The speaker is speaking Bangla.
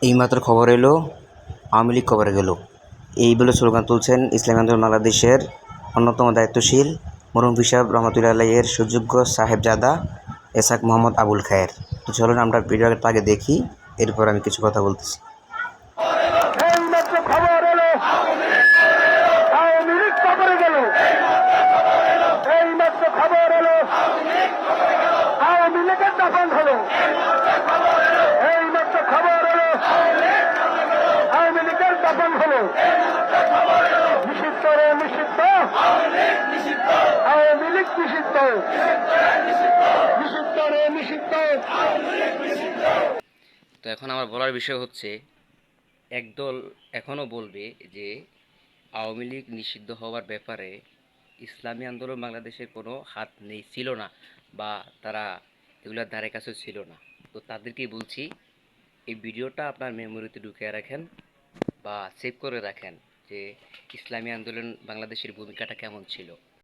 এইমাত্র খবর এলো আওয়ামী লীগ কবরে গেল, এই বলে স্লোগান তুলছেন ইসলামী আন্দোলন বাংলাদেশের অন্যতম দায়িত্বশীল মরহুম পিসাব রহমতুল্লাহ আলাইহি এর সুযোগ্য সাহেবজাদা এসাক মোহাম্মদ আবুল খায়ের। তো চলুন আমরা ভিডিওটা আগে দেখি, এরপর আমি কিছু কথা বলতেছি। এইমাত্র খবর এলো আওয়ামী লীগ কবরে গেল। এইমাত্র খবর এলো আওয়ামী লীগের দাফন হলো। এইমাত্র খবর এলো আওয়ামী লীগের দাফন হলো। নিষিদ্ধ রে নিষিদ্ধ, আওয়ামী লীগ নিষিদ্ধ, নিষিদ্ধ রে নিষিদ্ধ। তো এখন আমার বলার বিষয় হচ্ছে, একদল এখনও বলবে যে আওয়ামী লীগ নিষিদ্ধ হওয়ার ব্যাপারে ইসলামী আন্দোলন বাংলাদেশের কোনো হাত নেই, ছিল না, বা তারা এগুলোর ধারে কাছে ছিল না। তো তাদেরকেই বলছি, এই ভিডিওটা আপনার মেমোরিতে ঢুকিয়ে রাখেন বা সেভ করে রাখেন যে ইসলামী আন্দোলন বাংলাদেশের ভূমিকাটা কেমন ছিল।